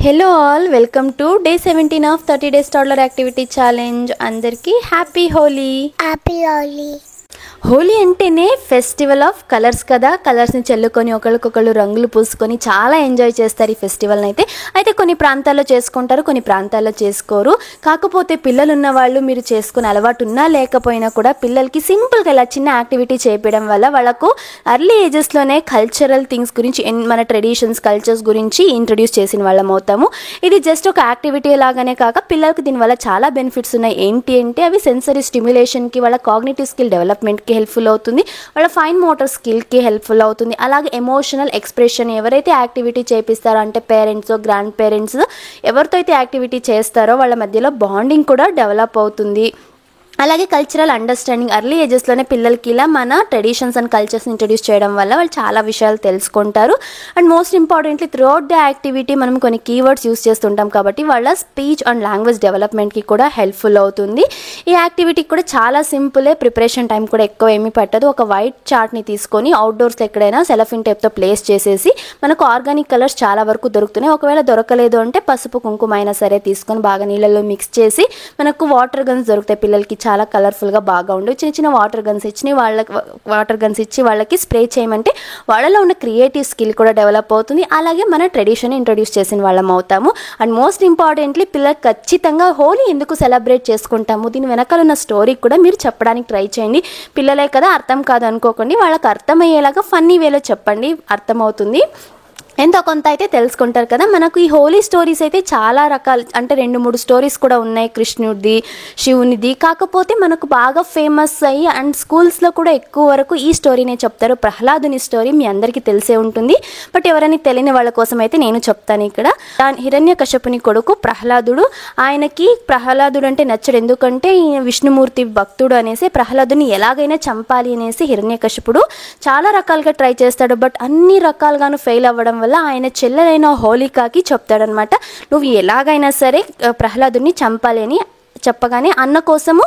Hello all, welcome to day 17 of 30 days toddler activity challenge. Andarki happy Holi. Happy Holi. Holi అంటేనే festival of colours కదా. కలర్స్ని చల్లుకొని ఒకరికొకళ్ళు రంగులు పూసుకొని చాలా ఎంజాయ్ చేస్తారు ఈ ఫెస్టివల్ని. అయితే కొన్ని ప్రాంతాల్లో చేసుకుంటారు, కొన్ని ప్రాంతాల్లో చేసుకోరు. కాకపోతే పిల్లలు ఉన్న వాళ్ళు మీరు చేసుకునే అలవాటు ఉన్నా లేకపోయినా కూడా పిల్లలకి సింపుల్గా ఇలా చిన్న యాక్టివిటీ చేపించడం వల్ల వాళ్ళకు ఎర్లీ ఏజెస్లోనే కల్చరల్ థింగ్స్ గురించి, మన ట్రెడిషన్స్ కల్చర్స్ గురించి ఇంట్రడ్యూస్ చేసిన వాళ్ళం అవుతాము. ఇది జస్ట్ ఒక యాక్టివిటీ లాగానే కాక పిల్లలకి దీనివల్ల చాలా బెనిఫిట్స్ ఉన్నాయి. ఏంటి అంటే అవి సెన్సరీ స్టిమ్యులేషన్కి, వాళ్ళ కాగ్నిటివ్ స్కిల్ డెవలప్మెంట్కి హెల్ప్ఫుల్ అవుతుంది, వాళ్ళ ఫైన్ మోటార్ స్కిల్కి హెల్ప్ఫుల్ అవుతుంది. అలాగే ఎమోషనల్ ఎక్స్ప్రెషన్ ఎవరైతే యాక్టివిటీ చేపిస్తారో అంటే పేరెంట్స్, గ్రాండ్ పేరెంట్స్ ఎవరితో అయితే యాక్టివిటీ చేస్తారో వాళ్ళ మధ్యలో బాండింగ్ కూడా డెవలప్ అవుతుంది. అలాగే కల్చరల్ అండర్స్టాండింగ్ ఎర్లీ ఏజెస్లోనే పిల్లలకి ఇలా మన ట్రెడిషన్స్ అండ్ కల్చర్స్ ఇంట్రడ్యూస్ చేయడం వల్ల వాళ్ళు చాలా విషయాలు తెలుసుకుంటారు. And most importantly throughout the activity మనం కొన్ని కీవర్డ్స్ యూస్ చేస్తుంటాం కాబట్టి వాళ్ళ స్పీచ్ అండ్ లాంగ్వేజ్ డెవలప్మెంట్కి కూడా హెల్ప్ఫుల్ అవుతుంది. ఈ యాక్టివిటీకి కూడా చాలా సింపులే, ప్రిపరేషన్ టైం కూడా ఎక్కువ ఏమీ పట్టదు. ఒక వైట్ చార్ట్ని తీసుకొని అవుట్డోర్స్లో ఎక్కడైనా సెలఫిన్ టేప్తో ప్లేస్ చేసేసి మనకు ఆర్గానిక్ కలర్స్ చాలా వరకు దొరుకుతున్నాయి. ఒకవేళ దొరకలేదు అంటే పసుపు కుంకుమ అయినా సరే తీసుకొని బాగా నీళ్ళలో మిక్స్ చేసి, మనకు వాటర్ గన్స్ దొరుకుతాయి పిల్లలకి చాలా కలర్ఫుల్గా బాగా ఉండవు. చిన్న చిన్న వాటర్ గన్స్ ఇచ్చి వాళ్ళకి స్ప్రే చేయమంటే వాళ్ళలో ఉన్న క్రియేటివ్ స్కిల్ కూడా డెవలప్ అవుతుంది. అలాగే మన ట్రెడిషన్ ఇంట్రడ్యూస్ చేసిన వాళ్ళం అవుతాము. అండ్ మోస్ట్ ఇంపార్టెంట్లీ పిల్లలకు ఖచ్చితంగా హోలీ ఎందుకు సెలబ్రేట్ చేసుకుంటాము, దీని వెనకాల ఉన్న స్టోరీ కూడా మీరు చెప్పడానికి ట్రై చేయండి. పిల్లలే కదా, అర్థం కాదు అనుకోకండి, వాళ్ళకి అర్థమయ్యేలాగా ఫన్నీ వేలో చెప్పండి, అర్థమవుతుంది. ఎంతో కొంత అయితే తెలుసుకుంటారు కదా. మనకు ఈ హోలీ స్టోరీస్ అయితే చాలా రకాలు, అంటే 2-3 స్టోరీస్ కూడా ఉన్నాయి, కృష్ణుడిది, శివునిది. కాకపోతే మనకు బాగా ఫేమస్ అయ్యి అండ్ స్కూల్స్లో కూడా ఎక్కువ వరకు ఈ స్టోరీనే చెప్తారు. ప్రహ్లాదుని స్టోరీ మీ అందరికీ తెలిసే ఉంటుంది, బట్ ఎవరైనా తెలియని వాళ్ళ కోసం అయితే నేను చెప్తాను. ఇక్కడ హిరణ్యకశపుని కొడుకు ప్రహ్లాదుడు. ఆయనకి ప్రహ్లాదుడు అంటే నచ్చడు, ఎందుకంటే విష్ణుమూర్తి భక్తుడు అనేసి ప్రహ్లాదుని ఎలాగైనా చంపాలి అనేసి హిరణ్యకశపుడు చాలా రకాలుగా ట్రై చేస్తాడు. బట్ అన్ని రకాలుగాను ఫెయిల్ అవ్వడం వల్ల ఆయన చెల్లెలైన హోలికాకి చెప్తాడనమాట, నువ్వు ఎలాగైనా సరే ప్రహ్లాదుని చంపాలి అని. చెప్పగానే అన్న కోసము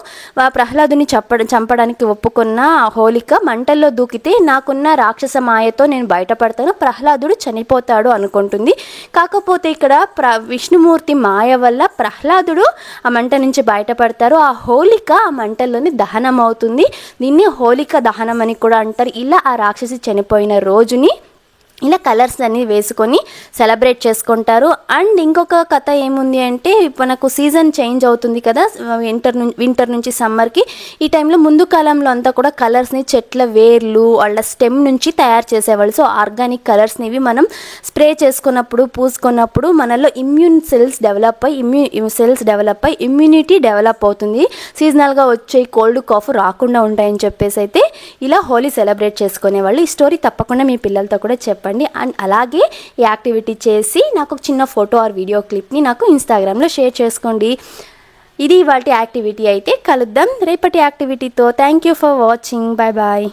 ప్రహ్లాదుని చంపడానికి ఒప్పుకున్న హోలిక మంటల్లో దూకితే నాకున్న రాక్షస మాయతో నేను బయటపడతాను, ప్రహ్లాదుడు చనిపోతాడు అనుకుంటుంది. కాకపోతే ఇక్కడ విష్ణుమూర్తి మాయ వల్ల ప్రహ్లాదుడు ఆ మంట నుంచి బయటపడతారు. ఆ హోలిక ఆ మంటల్లోని దహనం అవుతుంది. దీన్ని హోలిక దహనం అని కూడా అంటారు. ఇలా ఆ రాక్షసి చనిపోయిన రోజుని ఇలా కలర్స్ అన్ని వేసుకొని సెలబ్రేట్ చేసుకుంటారు. అండ్ ఇంకొక కథ ఏముంది అంటే, మనకు సీజన్ చేంజ్ అవుతుంది కదా, వింటర్ నుంచి సమ్మర్కి. ఈ టైంలో ముందు కాలంలో అంతా కూడా కలర్స్ని చెట్ల వేర్లు వాళ్ళ స్టెమ్ నుంచి తయారు చేసేవాళ్ళు. సో ఆర్గానిక్ కలర్స్ని ఇవి మనం స్ప్రే చేసుకున్నప్పుడు, పూసుకున్నప్పుడు మనలో ఇమ్యూన్ సెల్స్ డెవలప్ అయ్యి ఇమ్యూనిటీ డెవలప్ అవుతుంది. సీజనల్గా వచ్చే కోల్డ్ కాఫ్ రాకుండా ఉంటాయని చెప్పేసి అయితే ఇలా హోలీ సెలబ్రేట్ చేసుకునేవాళ్ళు. ఈ స్టోరీ తప్పకుండా మీ పిల్లలతో కూడా చెప్పండి. అండ్ అలాగే ఈ యాక్టివిటీ చేసి నాకు ఒక చిన్న ఫోటో ఆర్ వీడియో క్లిప్ని నాకు ఇన్స్టాగ్రామ్లో షేర్ చేసుకోండి. ఇది ఇవాల్టి యాక్టివిటీ. అయితే కలుద్దాం రేపటి యాక్టివిటీతో. Thank you for watching. Bye bye.